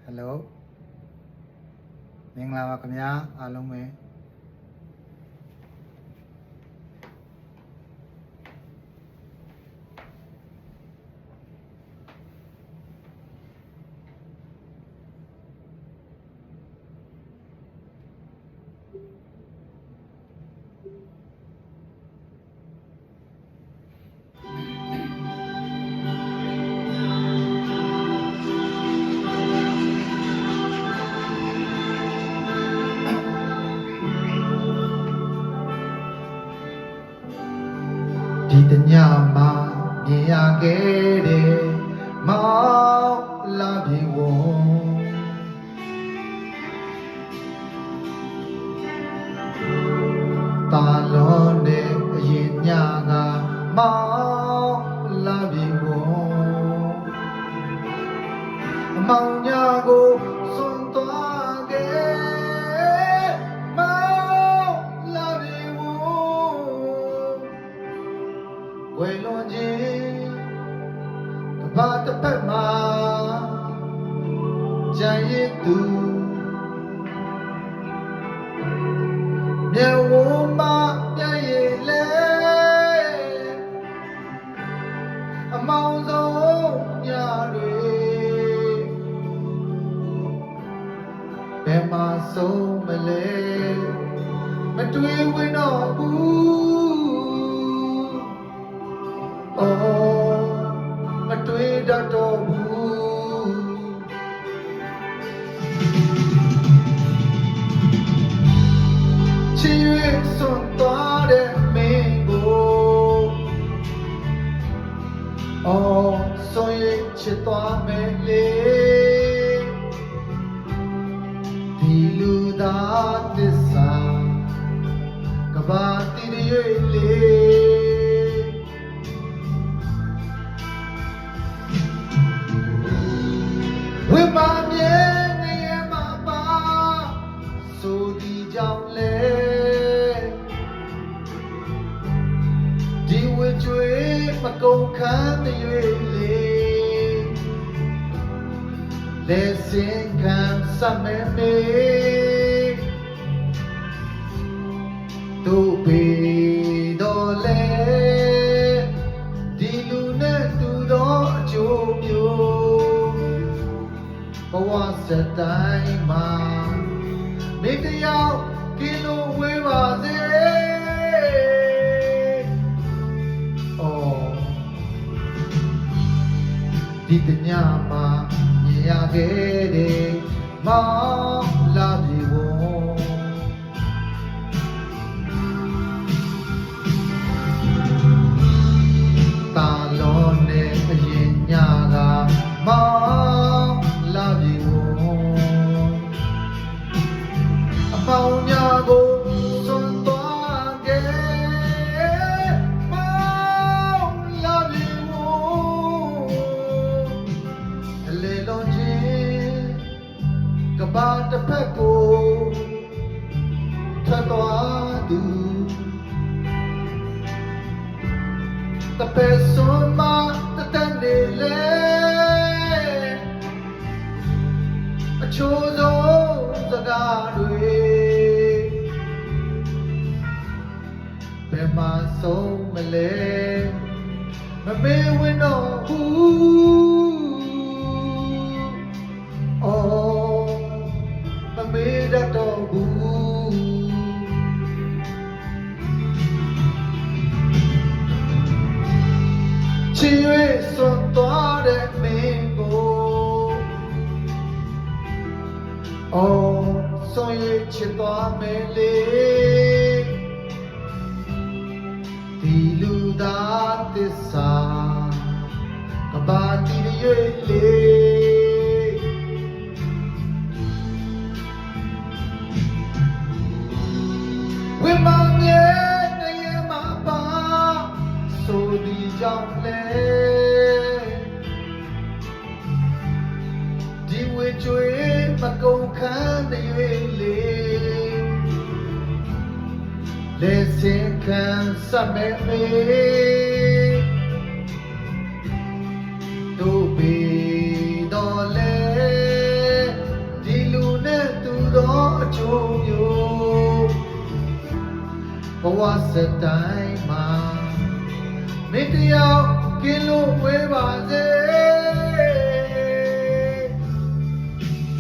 Hello မင်္ဂလာပါခင်ဗျာအားလုံးပဲဒီတညမှာမြင်ရခဲ့တဲ့မောင်လာပြီဝုံတာလုံးနဲ့အရင်ညကမောင်လာပြီဝုံအမောင်ညကိုစွန့်သွားခဲ့မောင်လာပြီဝုံဝေလွန်ခြင်းကဘာတစ်ဖက်မှာကြံရည်သူမြေဝမပြည့်ရည်လေအမောင်ဆုံးညတွေဘယ်မှာဆုံးမလဲမတွေးဝင်တော့ဘူးမတွေးတတ်တော့ဘူးချစ်ရွေးစွန့်သွားတဲ့မင်းကိုစွန့်ရွေးချစ်သွားမယ်လေဒီလူသားသစ္စာကဘာတည်ရွေးလေဝိမာမြဲနေရမှာပါဆိုဒီကြောင့်လေဒီဝကြွေမကုန်ခန်းတွေလေလက်စင်ခံစမဲမေတို့ပေတော်လေဒီလူနဲ့တူတော့အကျိုးမျိုးဘဝစတိုင်းမှာမိတယောက်ကင်းလို့ဝေးပါစေဒီတညမှာမြင်ရခဲ့တဲ့မောင်လာပြီဝုံတာလုံးနဲ့အရင်ညကမောင်လာပြီဝုံအပေါင်းများကိုစွန့်သွားခဲ့မောင်လာပြီဝုံအလေလုံးချင်းကဘာတစ်ဖက်ကိုထွက်သွားသူတပည့်စွန်မတန်နေလေအချိုးဆုံးစကားတွေဘယ်မှာဆုံးမလဲမမေ့ဝင်တော့ဘူးမမေ့တတ်တော့ဘူးချစ်ရွေးစွန့်သွားတဲ့မင်းကိုစွန့်ရွေးချစ်သွားမယ်လေဒီလူသားသစ္စာကဘာတည်ရွေးလေဝိမာမြဲနေရမှာပါဆိုဒီကြောင့်လေဒီဝေကျွေးမကုန်ခန်းတွေလေလက်စင်ခံစမဲမေတို့ပေတော်လေ ဝစတိုင်းမှာမင်းတယောက်ကင်းလို့ဝေးပါစေ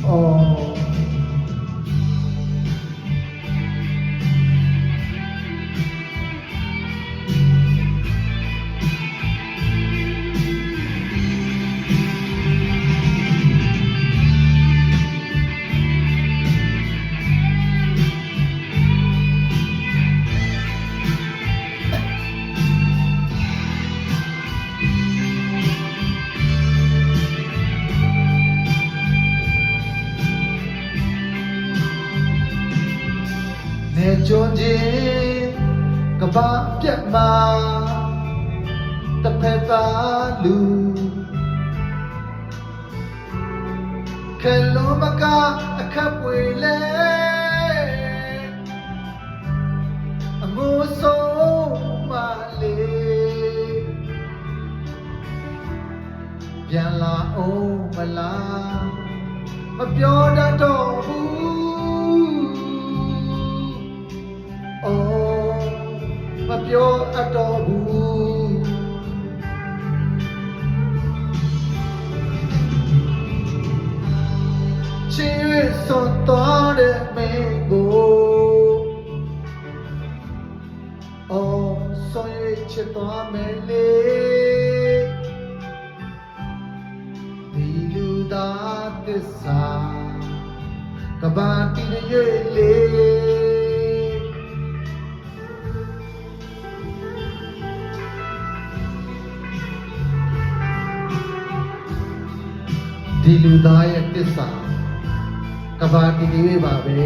အော်နေကြုံချင်းကဘာပြတ်မှာတစ်ဖက်သားလူကလုံးမကအခက်ပွေလဲအမှုဆုံးမလေးပြန်လာအောင်မလားမပြောတတ်တော့ဘူးမပြောအပ်တော့ဘူးချစ်ရစွန်တော်တဲ့မင်းကိုအော်ဆွန်ရချစ်တော်မယ်လေဒီလူသားသစ္စာကဘာတီးရွေလေဒီလူသားရဲ့တစ္ဆာကဘာတီးလေးပါပဲ